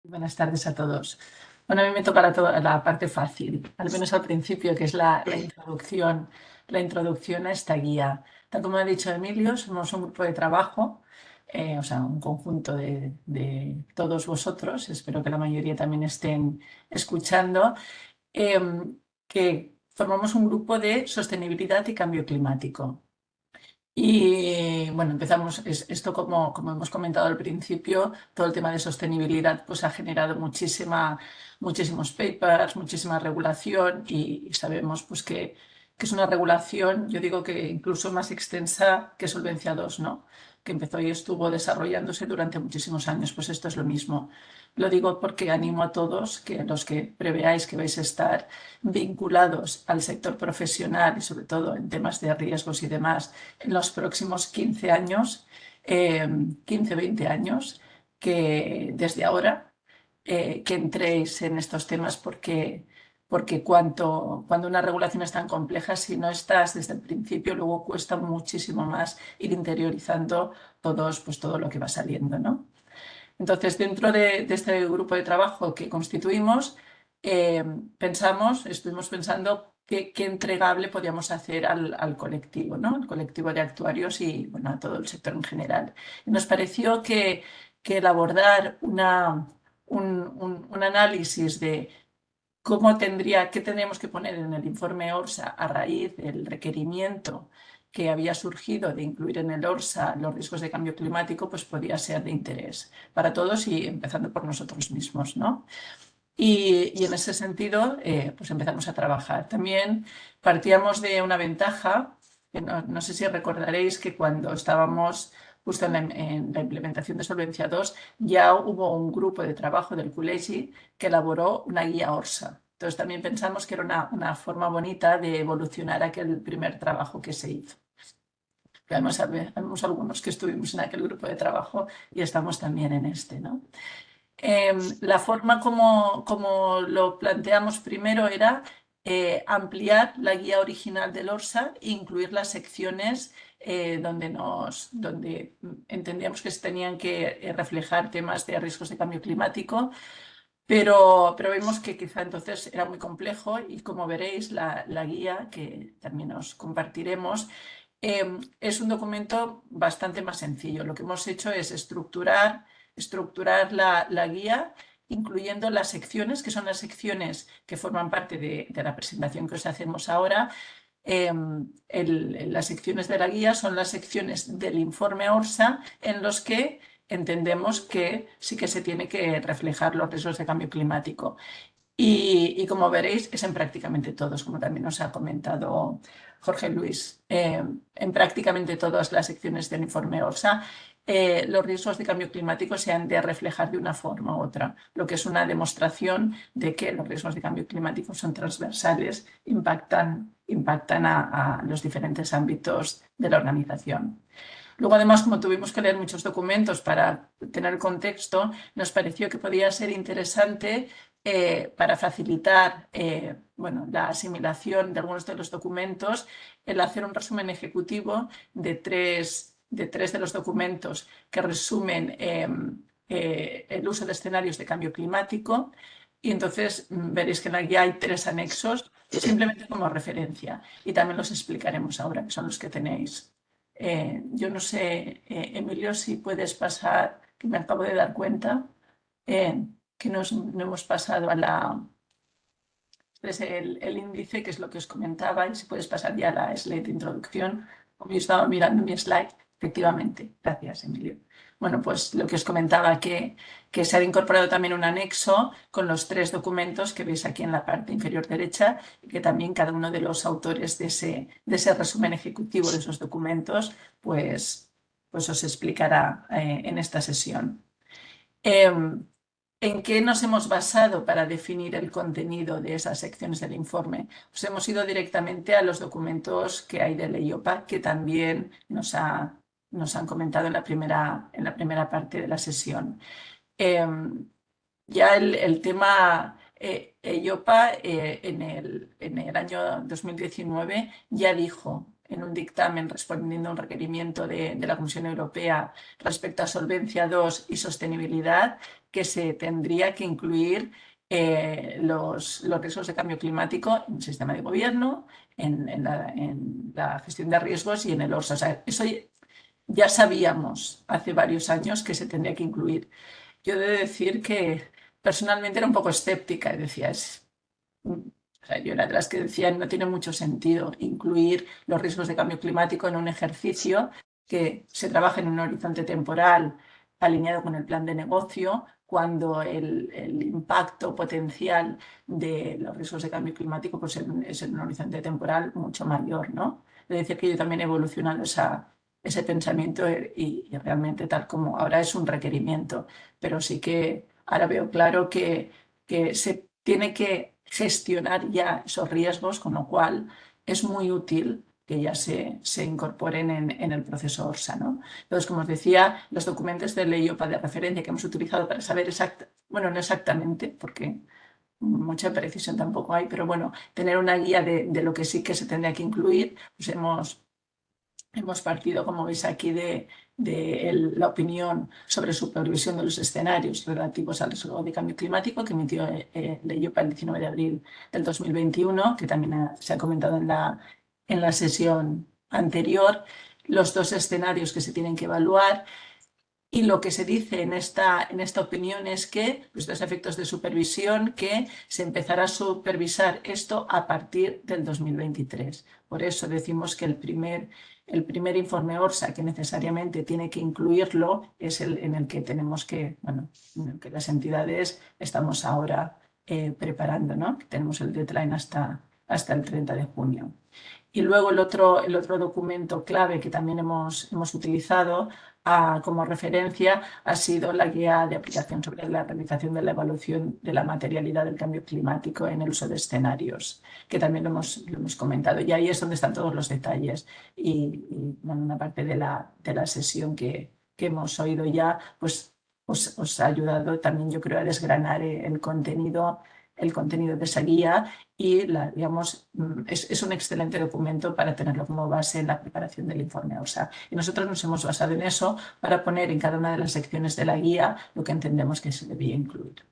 Buenas tardes a todos. Bueno, a mí me toca la parte fácil, al menos al principio, que es la introducción a esta guía. Tal como ha dicho Emilio, somos un grupo de trabajo, o sea, un conjunto de todos vosotros, espero que la mayoría también estén escuchando, que formamos un grupo de sostenibilidad y cambio climático. Y bueno, empezamos esto como hemos comentado al principio, todo el tema de sostenibilidad pues ha generado muchísimos papers, muchísima regulación y sabemos pues que es una regulación, yo digo que incluso más extensa que Solvencia II, ¿no? Que empezó y estuvo desarrollándose durante muchísimos años, pues esto es lo mismo. Lo digo porque animo a todos que los que preveáis que vais a estar vinculados al sector profesional y sobre todo en temas de riesgos y demás en los próximos 15 años, 15-20 años, que desde ahora que entréis en estos temas porque cuando una regulación es tan compleja, si no estás desde el principio, luego cuesta muchísimo más ir interiorizando pues, todo lo que va saliendo, ¿no? Entonces, dentro de este grupo de trabajo que constituimos, estuvimos pensando qué entregable podíamos hacer al colectivo, ¿no? Al colectivo de actuarios y bueno, a todo el sector en general. Y nos pareció que el abordar un análisis de qué tendríamos que poner en el informe ORSA a raíz del requerimiento que había surgido de incluir en el ORSA los riesgos de cambio climático, pues podía ser de interés para todos y empezando por nosotros mismos, ¿no? Y en ese sentido, pues empezamos a trabajar. También partíamos de una ventaja, que no sé si recordaréis que cuando estábamos justo en la implementación de Solvencia II, ya hubo un grupo de trabajo del Colegio que elaboró una guía ORSA. Entonces también pensamos que era una forma bonita de evolucionar aquel primer trabajo que se hizo. Además, habemos algunos que estuvimos en aquel grupo de trabajo y estamos también en este, ¿no? La forma como lo planteamos primero era ampliar la guía original del ORSA e incluir las secciones donde entendíamos que se tenían que reflejar temas de riesgos de cambio climático, pero vimos que quizá entonces era muy complejo y como veréis la guía, que también os compartiremos, es un documento bastante más sencillo. Lo que hemos hecho es estructurar la guía, incluyendo las secciones, que son las secciones que forman parte de la presentación que os hacemos ahora. Las secciones de la guía son las secciones del informe ORSA en los que entendemos que sí que se tiene que reflejar los riesgos de cambio climático. Y como veréis, es en prácticamente todos, como también nos ha comentado Jorge Luis, en prácticamente todas las secciones del informe ORSA, los riesgos de cambio climático se han de reflejar de una forma u otra, lo que es una demostración de que los riesgos de cambio climático son transversales, impactan a los diferentes ámbitos de la organización. Luego, además, como tuvimos que leer muchos documentos para tener el contexto, nos pareció que podía ser interesante para facilitar bueno, la asimilación de algunos de los documentos, el hacer un resumen ejecutivo de tres de los documentos que resumen el uso de escenarios de cambio climático. Y entonces veréis que en la guía hay 3 anexos simplemente como referencia y también los explicaremos ahora, que son los que tenéis. Yo no sé, Emilio, si puedes pasar, que me acabo de dar cuenta, que no hemos pasado el índice, que es lo que os comentaba, y si puedes pasar ya a la slide de introducción, como yo estaba mirando mi slide, efectivamente. Gracias, Emilio. Bueno, pues lo que os comentaba, que se ha incorporado también un anexo con los 3 documentos que veis aquí en la parte inferior derecha y que también cada uno de los autores de ese resumen ejecutivo de esos documentos, pues os explicará en esta sesión. ¿En qué nos hemos basado para definir el contenido de esas secciones del informe? Pues hemos ido directamente a los documentos que hay de EIOPA, que también nos han comentado en la primera parte de la sesión. Ya el tema, EIOPA en el año 2019 ya dijo en un dictamen respondiendo a un requerimiento de la Comisión Europea respecto a Solvencia II y sostenibilidad que se tendría que incluir los riesgos de cambio climático en el sistema de gobierno, en la gestión de riesgos y en el ORSA. O sea, eso ya sabíamos hace varios años que se tendría que incluir. Yo he de decir que personalmente era un poco escéptica y decía, o sea, yo era de las que decían no tiene mucho sentido incluir los riesgos de cambio climático en un ejercicio que se trabaja en un horizonte temporal alineado con el plan de negocio, cuando el impacto potencial de los riesgos de cambio climático pues, es en un horizonte temporal mucho mayor, ¿no? Es decir, que yo también he evolucionado ese pensamiento y realmente tal como ahora es un requerimiento, pero sí que ahora veo claro que se tiene que gestionar ya esos riesgos, con lo cual es muy útil que ya se incorporen en el proceso ORSA, ¿no? Entonces, como os decía, los documentos de ley OPA de referencia que hemos utilizado para saber bueno, no exactamente, porque mucha precisión tampoco hay, pero bueno, tener una guía de lo que sí que se tendría que incluir, pues hemos partido, como veis aquí, de la opinión sobre supervisión de los escenarios relativos al riesgo de cambio climático que emitió la IOPA el 19 de abril del 2021, que también se ha comentado en la sesión anterior, los dos escenarios que se tienen que evaluar. Y lo que se dice en esta opinión es que los efectos de supervisión, que se empezará a supervisar esto a partir del 2023. Por eso decimos que el primer informe ORSA que necesariamente tiene que incluirlo es el en el que tenemos que, bueno, en el que las entidades estamos ahora preparando, ¿no? Que tenemos el deadline hasta el 30 de junio. Y luego el otro documento clave que también hemos utilizado como referencia ha sido la guía de aplicación sobre la realización de la evaluación de la materialidad del cambio climático en el uso de escenarios, que también lo hemos comentado. Y ahí es donde están todos los detalles. Y bueno, una parte de la sesión que hemos oído ya, pues os ha ayudado también, yo creo, a desgranar el contenido de esa guía y digamos, es un excelente documento para tenerlo como base en la preparación del informe ORSA. Y nosotros nos hemos basado en eso para poner en cada una de las secciones de la guía lo que entendemos que se debía incluir.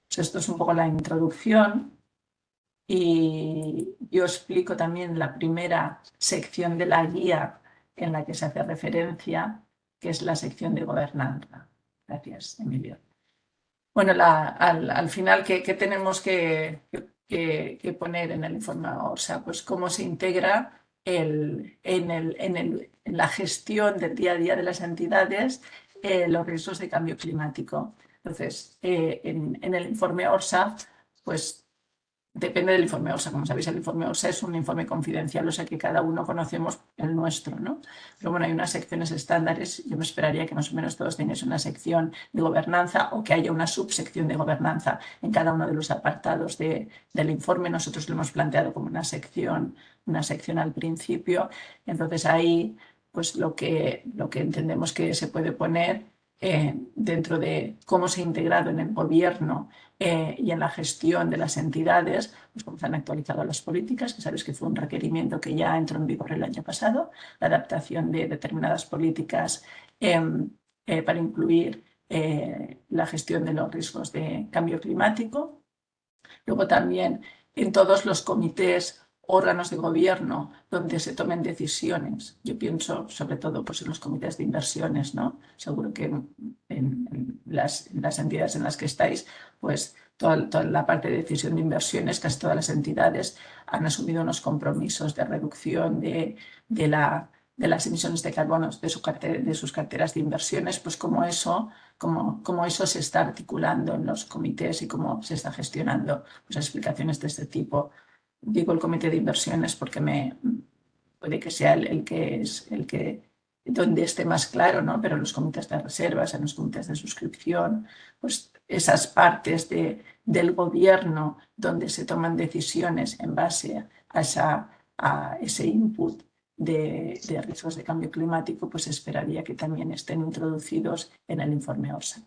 Pues esto es un poco la introducción y yo explico también la primera sección de la guía en la que se hace referencia, que es la sección de gobernanza. Gracias, Emilio. Bueno, al final, ¿qué tenemos que poner en el informe? O sea, pues cómo se integra en la gestión del día a día de las entidades los riesgos de cambio climático. Entonces, en el informe ORSA, pues depende del informe ORSA. Como sabéis, el informe ORSA es un informe confidencial, o sea que cada uno conocemos el nuestro, ¿no? Pero bueno, hay unas secciones estándares. Yo me esperaría que más o menos todos tengáis una sección de gobernanza o que haya una subsección de gobernanza en cada uno de los apartados del informe. Nosotros lo hemos planteado como una sección al principio. Entonces ahí, pues lo que entendemos que se puede poner dentro de cómo se ha integrado en el gobierno y en la gestión de las entidades, pues cómo se han actualizado las políticas, que sabéis que fue un requerimiento que ya entró en vigor el año pasado, la adaptación de determinadas políticas para incluir la gestión de los riesgos de cambio climático. Luego también en todos los comités, órganos de gobierno donde se tomen decisiones. Yo pienso sobre todo pues, en los comités de inversiones, ¿no? Seguro que en las entidades en las que estáis, pues toda la parte de decisión de inversiones, casi todas las entidades han asumido unos compromisos de reducción de las emisiones de carbono de sus carteras de inversiones, pues como eso se está articulando en los comités y cómo se está gestionando pues, explicaciones de este tipo. Digo el comité de inversiones porque puede que sea donde esté más claro, ¿no? Pero en los comités de reservas, en los comités de suscripción, pues esas partes del gobierno donde se toman decisiones en base a ese input de riesgos de cambio climático, pues esperaría que también estén introducidos en el informe ORSA.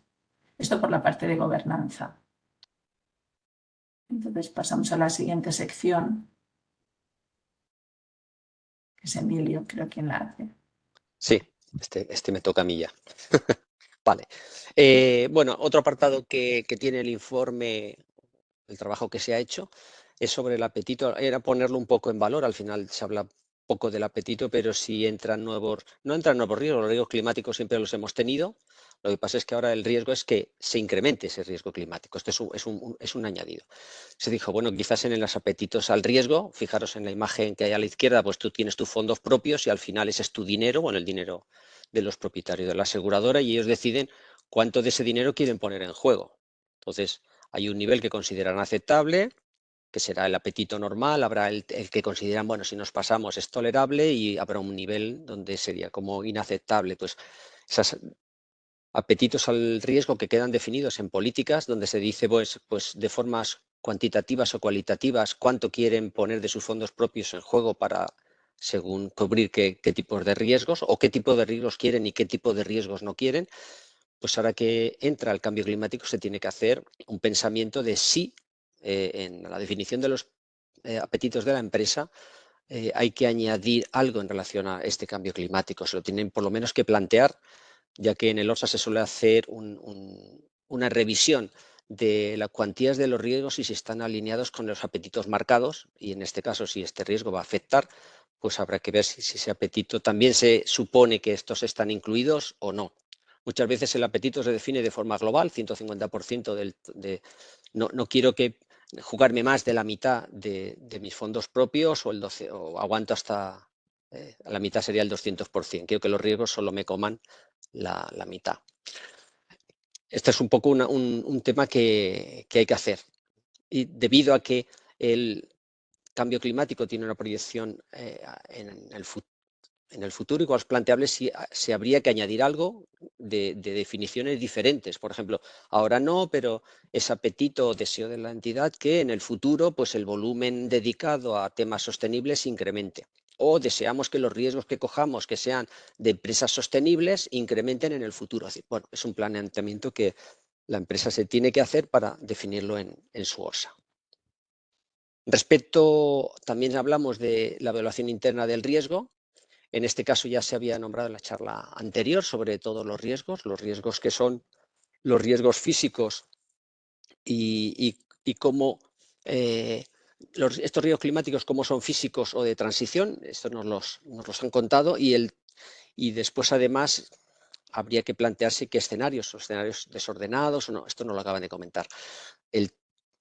Esto por la parte de gobernanza. Entonces pasamos a la siguiente sección, que es Emilio, creo quien la hace. Sí, este me toca a mí ya. Vale. Bueno, otro apartado que tiene el informe, el trabajo que se ha hecho, es sobre el apetito. Era ponerlo un poco en valor. Al final se habla poco del apetito, pero sí entran no entran nuevos riesgos. Los riesgos climáticos siempre los hemos tenido. Lo que pasa es que ahora el riesgo es que se incremente ese riesgo climático. Esto es un añadido. Se dijo, bueno, quizás en los apetitos al riesgo, fijaros en la imagen que hay a la izquierda, pues tú tienes tus fondos propios y al final ese es tu dinero, bueno, el dinero de los propietarios de la aseguradora y ellos deciden cuánto de ese dinero quieren poner en juego. Entonces, hay un nivel que consideran aceptable, que será el apetito normal, habrá el que consideran, bueno, si nos pasamos es tolerable y habrá un nivel donde sería como inaceptable. Pues esos apetitos al riesgo que quedan definidos en políticas donde se dice, pues de formas cuantitativas o cualitativas cuánto quieren poner de sus fondos propios en juego para según cubrir qué tipos de riesgos o qué tipo de riesgos quieren y qué tipo de riesgos no quieren. Pues ahora que entra el cambio climático se tiene que hacer un pensamiento de si en la definición de los apetitos de la empresa hay que añadir algo en relación a este cambio climático. Se lo tienen por lo menos que plantear, ya que en el ORSA se suele hacer una revisión de las cuantías de los riesgos y si están alineados con los apetitos marcados, y en este caso si este riesgo va a afectar, pues habrá que ver si ese apetito también se supone que estos están incluidos o no. Muchas veces el apetito se define de forma global, 150% no quiero que jugarme más de la mitad de mis fondos propios o el 12, o aguanto hasta la mitad sería el 200%. Quiero que los riesgos solo me coman la mitad. Este es un poco un tema que hay que hacer. Y debido a que el cambio climático tiene una proyección en el futuro, igual es planteable si habría que añadir algo de definiciones diferentes. Por ejemplo, ahora no, pero es apetito o deseo de la entidad que en el futuro pues el volumen dedicado a temas sostenibles incremente. O deseamos que los riesgos que cojamos, que sean de empresas sostenibles, incrementen en el futuro. Bueno, es un planteamiento que la empresa se tiene que hacer para definirlo en su ORSA. Respecto, también hablamos de la evaluación interna del riesgo. En este caso ya se había nombrado en la charla anterior sobre todos los riesgos que son los riesgos físicos y cómo estos riesgos climáticos, cómo son físicos o de transición, esto nos los han contado y después además habría que plantearse qué escenarios, o escenarios desordenados o no, esto no lo acaban de comentar.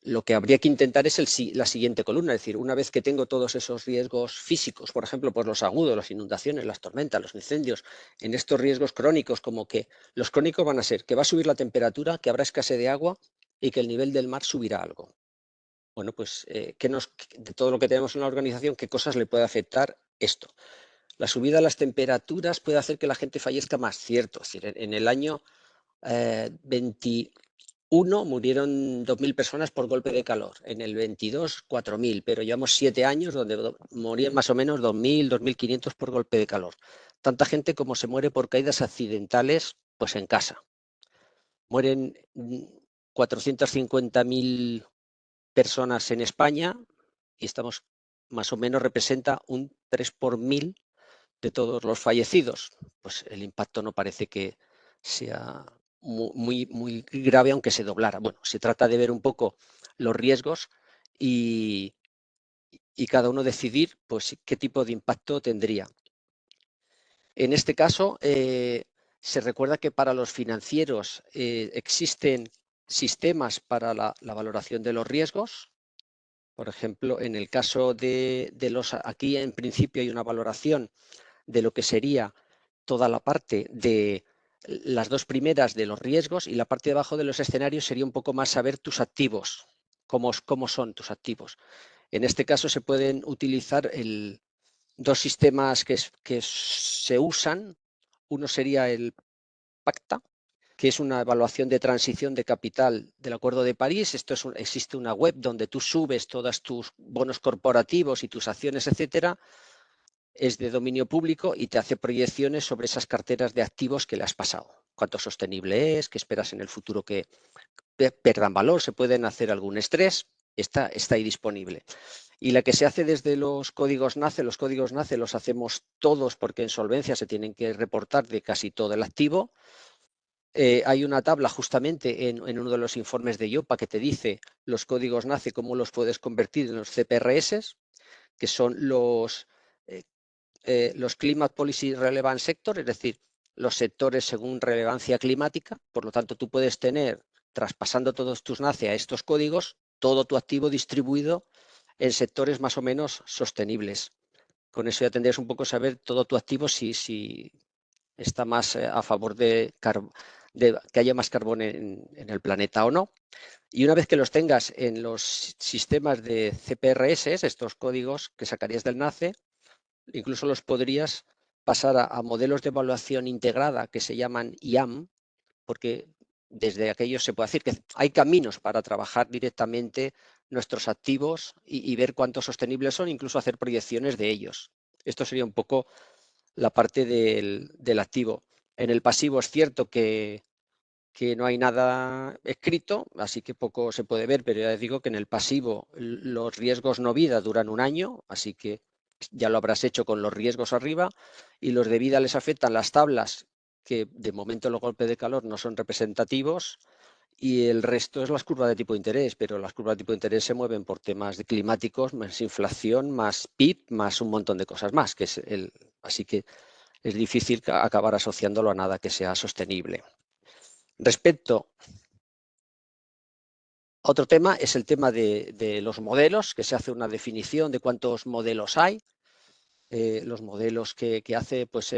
Lo que habría que intentar es la siguiente columna, es decir, una vez que tengo todos esos riesgos físicos, por ejemplo, pues los agudos, las inundaciones, las tormentas, los incendios, en estos riesgos crónicos, como que los crónicos van a ser que va a subir la temperatura, que habrá escasez de agua y que el nivel del mar subirá algo. Bueno, pues de todo lo que tenemos en la organización, ¿qué cosas le puede afectar esto? La subida de las temperaturas puede hacer que la gente fallezca más, cierto. Es decir, en el año 21 murieron 2.000 personas por golpe de calor, en el 22 4.000, pero llevamos 7 años donde morían más o menos 2.000, 2.500 por golpe de calor. Tanta gente como se muere por caídas accidentales, pues en casa. Mueren 450.000 personas en España y estamos más o menos representa un 3 por 1.000 de todos los fallecidos. Pues el impacto no parece que sea muy grave, aunque se doblara. Bueno, se trata de ver un poco los riesgos y cada uno decidir pues, qué tipo de impacto tendría. En este caso, se recuerda que para los financieros existen sistemas para la valoración de los riesgos. Por ejemplo, en el caso aquí en principio hay una valoración de lo que sería toda la parte de las dos primeras de los riesgos y la parte de abajo de los escenarios sería un poco más saber tus activos, cómo son tus activos. En este caso se pueden utilizar dos sistemas que se usan. Uno sería el PACTA, que es una evaluación de transición de capital del Acuerdo de París. Existe una web donde tú subes todos tus bonos corporativos y tus acciones, etcétera. Es de dominio público y te hace proyecciones sobre esas carteras de activos que le has pasado. Cuánto sostenible es, qué esperas en el futuro que pierdan valor, se pueden hacer algún estrés. está ahí disponible. Y la que se hace desde los códigos NACE los hacemos todos porque en solvencia se tienen que reportar de casi todo el activo. Hay una tabla justamente en uno de los informes de IOPA que te dice los códigos NACE, cómo los puedes convertir en los CPRS, que son los Climate Policy Relevant Sector, es decir, los sectores según relevancia climática. Por lo tanto, tú puedes tener, traspasando todos tus NACE a estos códigos, todo tu activo distribuido en sectores más o menos sostenibles. Con eso ya tendrías un poco saber todo tu activo si está más a favor de que haya más carbón en el planeta o no. Y una vez que los tengas en los sistemas de CPRS, estos códigos que sacarías del NACE, incluso los podrías pasar a modelos de evaluación integrada que se llaman IAM, porque desde aquellos se puede decir que hay caminos para trabajar directamente nuestros activos y ver cuántos sostenibles son, incluso hacer proyecciones de ellos. Esto sería un poco la parte del activo. En el pasivo es cierto que no hay nada escrito, así que poco se puede ver, pero ya les digo que en el pasivo los riesgos no vida duran un año, así que ya lo habrás hecho con los riesgos arriba, y los de vida les afectan las tablas, que de momento los golpes de calor no son representativos, y el resto es las curvas de tipo de interés, pero las curvas de tipo de interés se mueven por temas de climáticos, más inflación, más PIB, más un montón de cosas más, así que es difícil acabar asociándolo a nada que sea sostenible. Respecto a otro tema, es el tema de los modelos, que se hace una definición de cuántos modelos hay. Los modelos que hace pues,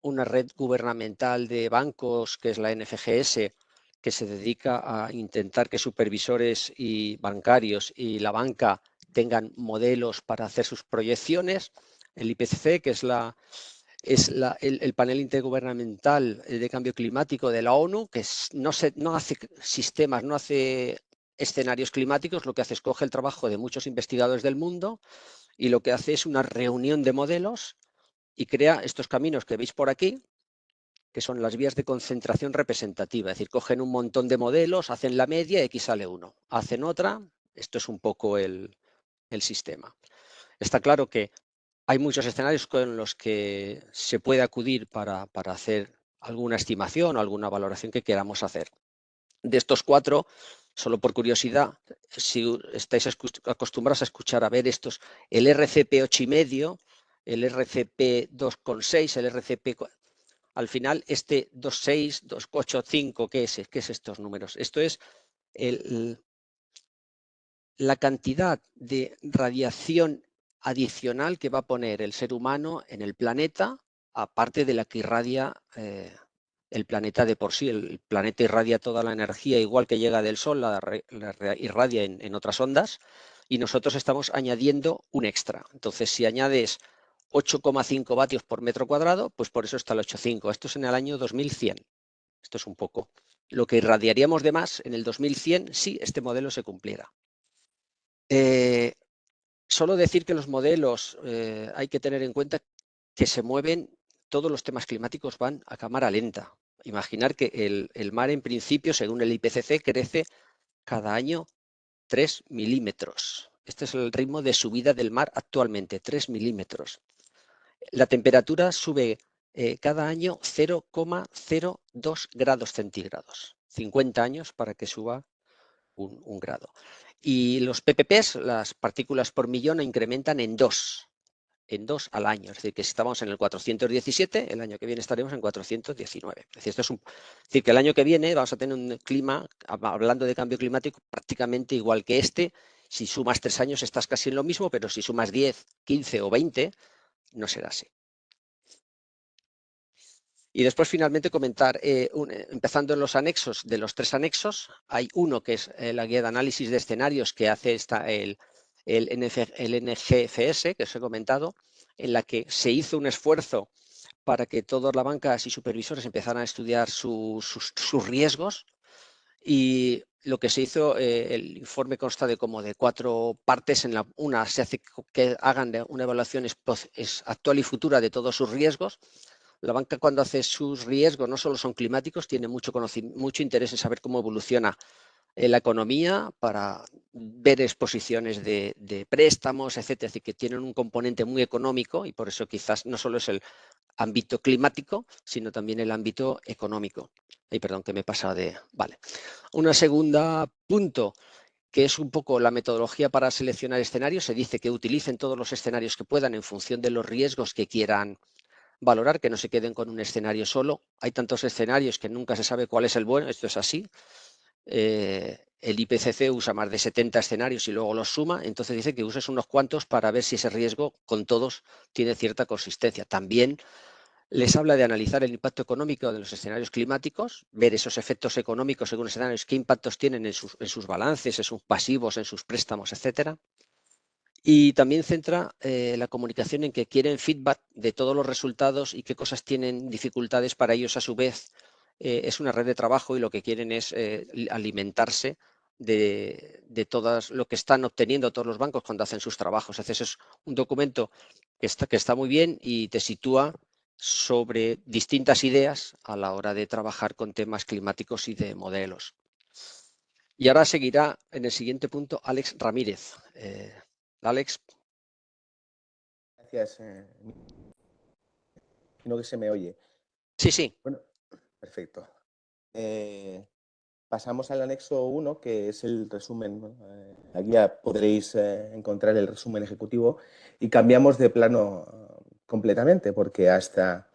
una red gubernamental de bancos, que es la NFGS, que se dedica a intentar que supervisores y bancarios y la banca tengan modelos para hacer sus proyecciones. El IPCC, que es el panel intergubernamental de cambio climático de la ONU, que no hace sistemas, no hace escenarios climáticos, lo que hace es coge el trabajo de muchos investigadores del mundo y lo que hace es una reunión de modelos y crea estos caminos que veis por aquí, que son las vías de concentración representativa. Es decir, cogen un montón de modelos, hacen la media y aquí sale uno. Hacen otra, esto es un poco el sistema. Está claro que hay muchos escenarios con los que se puede acudir para hacer alguna estimación o alguna valoración que queramos hacer. De estos 4, solo por curiosidad, si estáis acostumbrados a escuchar a ver estos, el RCP 8,5, el RCP 2,6, el RCP... Al final, este 2,6, 2,8,5, ¿qué es estos números? Esto es la cantidad de radiación adicional que va a poner el ser humano en el planeta, aparte de la que irradia el planeta de por sí. El planeta irradia toda la energía, igual que llega del Sol, la irradia en otras ondas, y nosotros estamos añadiendo un extra. Entonces, si añades 8,5 vatios por metro cuadrado, pues por eso está el 8,5. Esto es en el año 2100. Esto es un poco lo que irradiaríamos de más en el 2100 si este modelo se cumpliera. Solo decir que los modelos hay que tener en cuenta que se mueven, todos los temas climáticos van a cámara lenta. Imaginar que el mar en principio, según el IPCC, crece cada año 3 milímetros. Este es el ritmo de subida del mar actualmente, 3 milímetros. La temperatura sube cada año 0,02 grados centígrados. 50 años para que suba un grado. Y los PPPs, las partículas por millón, incrementan en 2 al año. Es decir, que si estamos en el 417, el año que viene estaremos en 419. Es decir, decir, que el año que viene vamos a tener un clima, hablando de cambio climático, prácticamente igual que este. Si sumas 3 años estás casi en lo mismo, pero si sumas 10, 15 o 20, no será así. Y después, finalmente, comentar, empezando en los anexos, de los 3 anexos, hay uno que es la guía de análisis de escenarios que hace el NGFS, que os he comentado, en la que se hizo un esfuerzo para que todas las bancas y supervisores empezaran a estudiar sus riesgos. Y lo que se hizo, el informe consta de como de 4 partes. Una se hace que hagan una evaluación actual y futura de todos sus riesgos. La banca, cuando hace sus riesgos, no solo son climáticos, tiene mucho interés en saber cómo evoluciona la economía, para ver exposiciones de préstamos, etcétera, es decir, que tienen un componente muy económico y por eso quizás no solo es el ámbito climático, sino también el ámbito económico. Ay, perdón, que me he pasado de... Vale. Una segunda punto, que es un poco la metodología para seleccionar escenarios. Se dice que utilicen todos los escenarios que puedan en función de los riesgos que quieran valorar, que no se queden con un escenario solo. Hay tantos escenarios que nunca se sabe cuál es el bueno, esto es así. El IPCC usa más de 70 escenarios y luego los suma, entonces dice que uses unos cuantos para ver si ese riesgo con todos tiene cierta consistencia. También les habla de analizar el impacto económico de los escenarios climáticos, ver esos efectos económicos según escenarios, qué impactos tienen en sus balances, en sus pasivos, en sus préstamos, etcétera. Y también centra la comunicación en que quieren feedback de todos los resultados y qué cosas tienen dificultades para ellos a su vez. Es una red de trabajo y lo que quieren es alimentarse de todo lo que están obteniendo todos los bancos cuando hacen sus trabajos. Entonces es un documento que está muy bien y te sitúa sobre distintas ideas a la hora de trabajar con temas climáticos y de modelos. Y ahora seguirá en el siguiente punto Alex Ramírez. Alex. Gracias. Imagino que se me oye. Sí, sí. Bueno, perfecto. Pasamos al anexo 1, que es el resumen, ¿no? Aquí ya podréis encontrar el resumen ejecutivo y cambiamos de plano completamente, porque hasta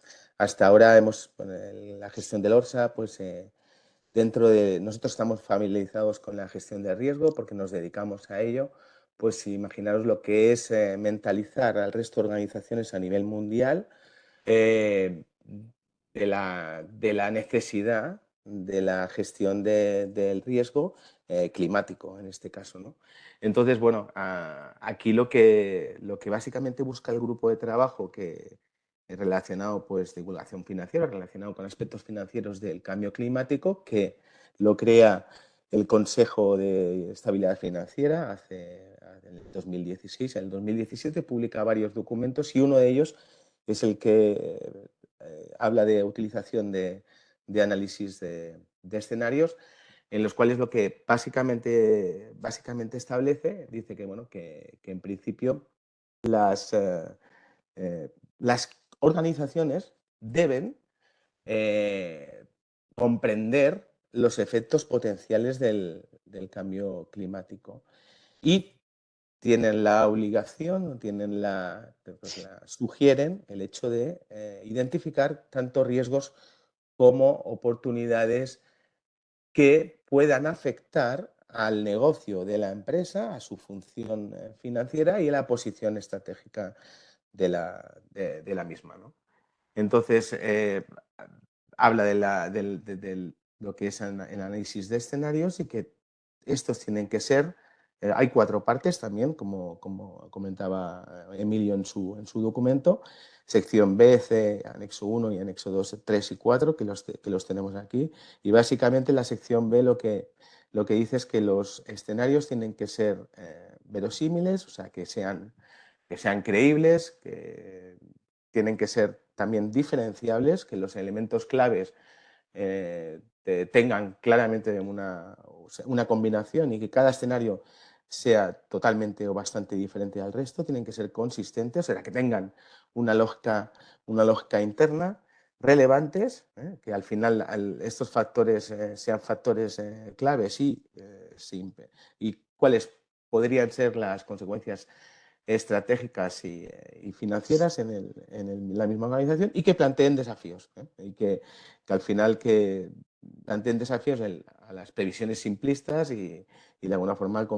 ahora la gestión del ORSA, pues nosotros estamos familiarizados con la gestión de riesgo porque nos dedicamos a ello. Pues imaginaros lo que es mentalizar al resto de organizaciones a nivel mundial eh, de la necesidad de la gestión del riesgo climático, en este caso, ¿no? Entonces, bueno, aquí lo que básicamente busca el grupo de trabajo que es relacionado, pues, divulgación financiera, relacionado con aspectos financieros del cambio climático, que lo crea el Consejo de Estabilidad Financiera en el 2016. En el 2017 publica varios documentos y uno de ellos es el que habla de utilización de análisis de escenarios, en los cuales lo que básicamente establece, dice que, bueno, que en principio las organizaciones deben comprender los efectos potenciales del cambio climático y tienen la obligación, sugieren el hecho de identificar tanto riesgos como oportunidades que puedan afectar al negocio de la empresa, a su función financiera y a la posición estratégica de la misma, ¿no? Entonces, habla de lo que es el análisis de escenarios y que estos tienen que ser, hay 4 partes también, como comentaba Emilio en su documento, sección B, C, anexo 1 y anexo 2, 3 y 4, que los tenemos aquí. Y básicamente la sección B lo que dice es que los escenarios tienen que ser verosímiles, o sea, que sean creíbles, que tienen que ser también diferenciables, que los elementos claves tengan claramente una combinación y que cada escenario sea totalmente o bastante diferente al resto, tienen que ser consistentes, o sea, que tengan una lógica interna, relevantes, que al final estos factores sean factores claves y cuáles podrían ser las consecuencias estratégicas y financieras en la misma organización y que planteen desafíos, y que al final que planteen desafíos a las previsiones simplistas y de alguna forma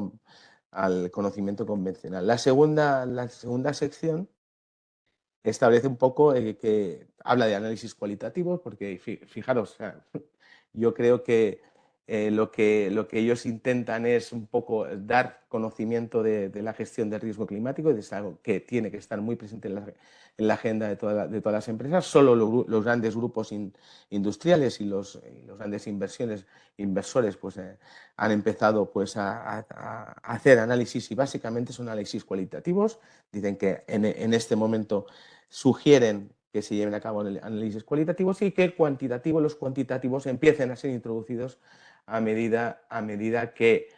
al conocimiento convencional. La segunda sección establece un poco que habla de análisis cualitativos, porque fijaros, o sea, yo creo que lo que ellos intentan es un poco dar conocimiento de la gestión del riesgo climático, es algo que tiene que estar muy presente en la agenda de todas las empresas. Solo los grandes grupos industriales y los grandes inversores pues, han empezado pues, a hacer análisis y básicamente son análisis cualitativos. Dicen que en este momento sugieren que se lleven a cabo análisis cualitativos y que los cuantitativos empiecen a ser introducidos a medida que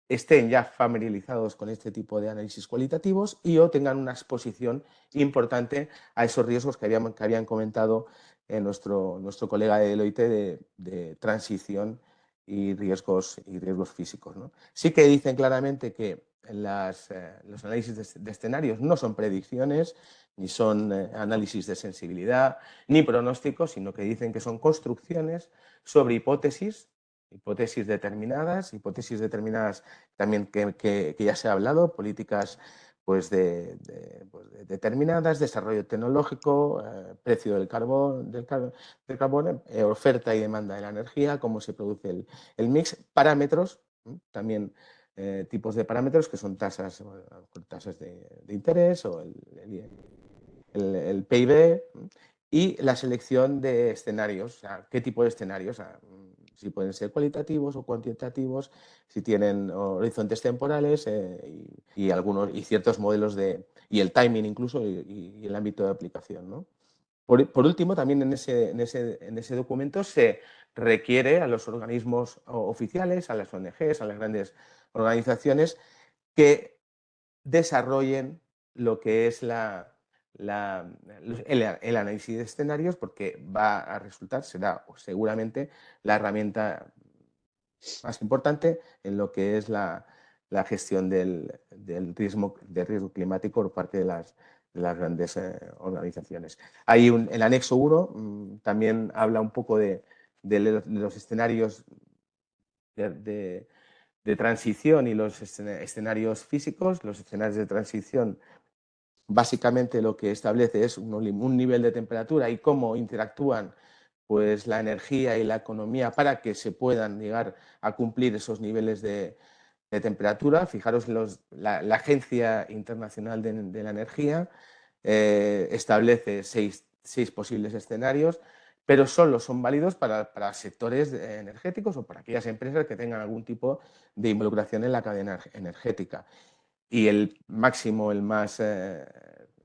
estén ya familiarizados con este tipo de análisis cualitativos y o tengan una exposición importante a esos riesgos que habían comentado nuestro colega de Deloitte de transición y riesgos físicos, ¿no? Sí que dicen claramente que los análisis de escenarios no son predicciones, ni son análisis de sensibilidad, ni pronósticos, sino que dicen que son construcciones sobre hipótesis determinadas también que ya se ha hablado, políticas pues determinadas, desarrollo tecnológico, precio del carbón, oferta y demanda de la energía, cómo se produce el mix, parámetros, también tipos de parámetros que son tasas de interés o el PIB y la selección de escenarios, o sea, qué tipo de escenarios, o sea, si pueden ser cualitativos o cuantitativos, si tienen horizontes temporales y ciertos modelos y el timing incluso y el ámbito de aplicación, ¿no? Por último, también en ese documento se requiere a los organismos oficiales, a las ONGs, a las grandes organizaciones, que desarrollen lo que es el análisis de escenarios, porque va a resultar, será seguramente la herramienta más importante en lo que es la gestión del riesgo climático por parte de las grandes organizaciones. El anexo 1 también habla un poco de los escenarios de transición y los escenarios físicos. Los escenarios de transición básicamente lo que establece es un nivel de temperatura y cómo interactúan pues, la energía y la economía para que se puedan llegar a cumplir esos niveles de temperatura. Fijaros, la Agencia Internacional de la Energía establece seis posibles escenarios, pero solo son válidos para sectores energéticos o para aquellas empresas que tengan algún tipo de involucración en la cadena energética. Y el máximo, el más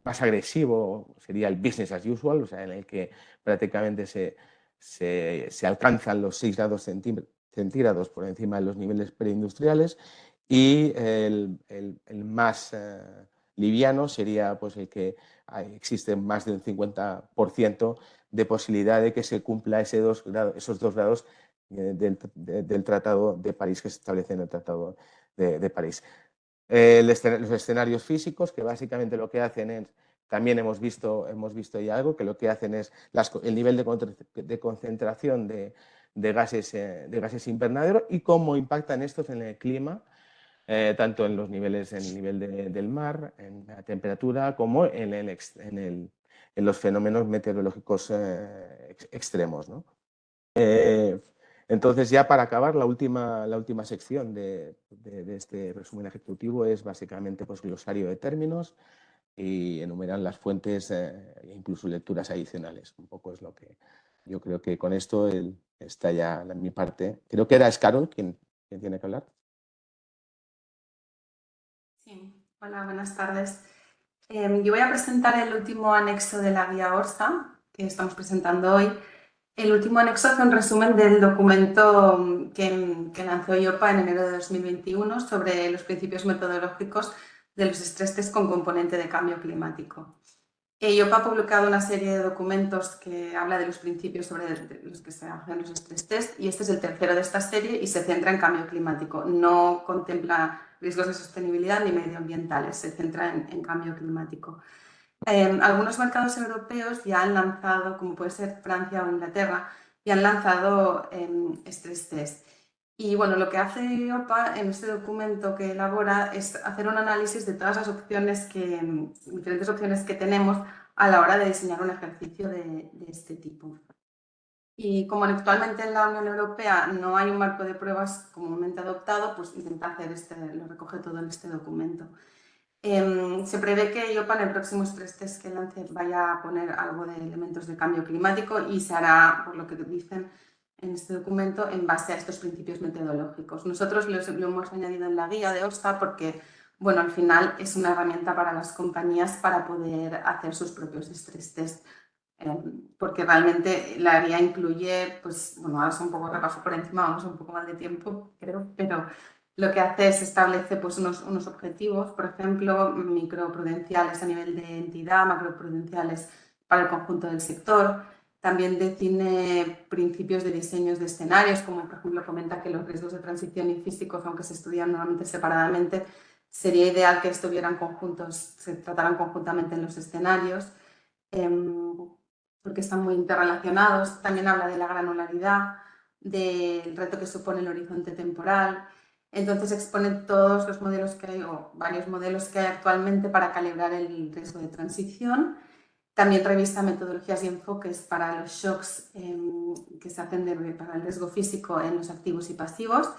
agresivo, sería el business as usual, o sea, en el que prácticamente se alcanzan los 6 grados centígrados por encima de los niveles preindustriales, y el más liviano sería pues, el que existe más de un 50% de posibilidad de que se cumpla esos 2 grados del Tratado de París, que se establece en el Tratado de París. Los escenarios físicos, que básicamente lo que hacen es, también hemos visto ya algo, que lo que hacen es el nivel de concentración de gases invernadero y cómo impactan estos en el clima, tanto en los niveles, en el nivel del mar, en la temperatura, como en los fenómenos meteorológicos extremos, ¿no? Entonces, ya para acabar, la última sección de este resumen ejecutivo es básicamente pues, glosario de términos y enumeran las fuentes e incluso lecturas adicionales. Un poco es lo que yo creo que con esto está ya mi parte. Creo que era Carol quien tiene que hablar. Sí, hola, buenas tardes. Yo voy a presentar el último anexo de la guía ORSA que estamos presentando hoy. El último anexo hace un resumen del documento que lanzó IOPA en enero de 2021 sobre los principios metodológicos de los stress test con componente de cambio climático. IOPA ha publicado una serie de documentos que habla de los principios sobre los que se hacen los stress test, y este es el tercero de esta serie y se centra en cambio climático. No contempla riesgos de sostenibilidad ni medioambientales, se centra en cambio climático. Algunos mercados europeos ya han lanzado, como puede ser Francia o Inglaterra, ya han lanzado stress test. Y bueno, lo que hace IOPA en este documento que elabora es hacer un análisis de todas las diferentes opciones que tenemos a la hora de diseñar un ejercicio de este tipo. Y como actualmente en la Unión Europea no hay un marco de pruebas comúnmente adoptado, pues intenta hacer lo recoge todo en este documento. Se prevé que IOPA en el próximo stress test que lance vaya a poner algo de elementos de cambio climático y se hará, por lo que dicen en este documento, en base a estos principios metodológicos. Nosotros lo hemos añadido en la guía de ORSA porque, bueno, al final es una herramienta para las compañías para poder hacer sus propios stress test porque realmente la guía incluye, pues, bueno, ahora es un poco repaso por encima, vamos un poco mal de tiempo, creo, pero lo que hace es establece pues, unos objetivos, por ejemplo, microprudenciales a nivel de entidad, macroprudenciales para el conjunto del sector. También define principios de diseños de escenarios, como por ejemplo comenta que los riesgos de transición y físicos, aunque se estudian normalmente separadamente, sería ideal que estuvieran conjuntos, se trataran conjuntamente en los escenarios, porque están muy interrelacionados. También habla de la granularidad, del reto que supone el horizonte temporal. Entonces expone todos los modelos que hay, o varios modelos que hay actualmente para calibrar el riesgo de transición. También revisa metodologías y enfoques para los shocks que se hacen para el riesgo físico en los activos y pasivos.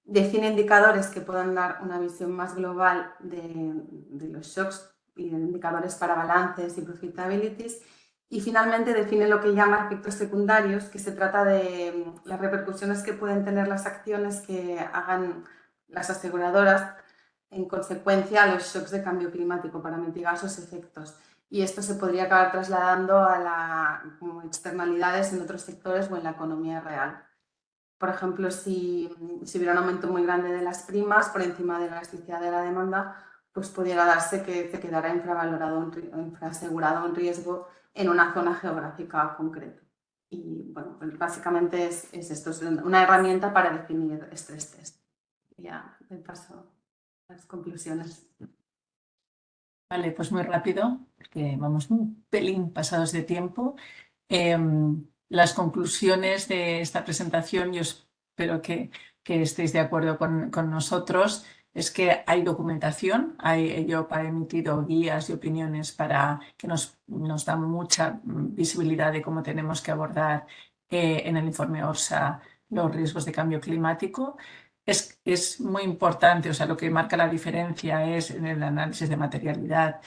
Define indicadores que puedan dar una visión más global de los shocks y indicadores para balances y profitabilities. Y finalmente define lo que llama efectos secundarios, que se trata de las repercusiones que pueden tener las acciones que hagan las aseguradoras en consecuencia a los shocks de cambio climático para mitigar sus efectos. Y esto se podría acabar trasladando como externalidades en otros sectores o en la economía real. Por ejemplo, si hubiera un aumento muy grande de las primas por encima de la elasticidad de la demanda, pues pudiera darse que se quedara infraasegurado un riesgo en una zona geográfica concreta. Y bueno, pues básicamente es esto, es una herramienta para definir estrés test. Ya me paso a las conclusiones. Vale, pues muy rápido, porque vamos un pelín pasados de tiempo. Las conclusiones de esta presentación, yo espero que estéis de acuerdo con nosotros, es que hay documentación, EIOPA ha emitido guías y opiniones que nos dan mucha visibilidad de cómo tenemos que abordar en el informe ORSA los riesgos de cambio climático. Es muy importante, o sea, lo que marca la diferencia es en el análisis de materialidad,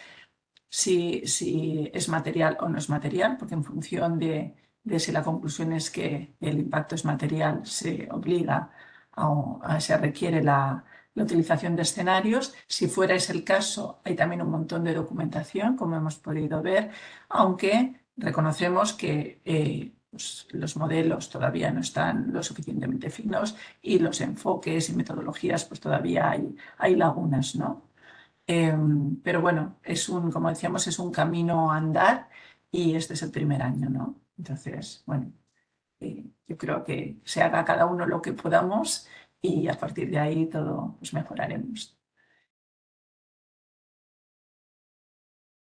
si es material o no es material, porque en función de si la conclusión es que el impacto es material, se obliga se requiere la utilización de escenarios. Si fuera ese el caso, hay también un montón de documentación, como hemos podido ver, aunque reconocemos que pues, los modelos todavía no están lo suficientemente finos y los enfoques y metodologías pues todavía hay lagunas, ¿no? Pero bueno, como decíamos, es un camino a andar y este es el primer año, ¿no? Entonces, bueno, yo creo que se haga cada uno lo que podamos y a partir de ahí todo pues mejoraremos.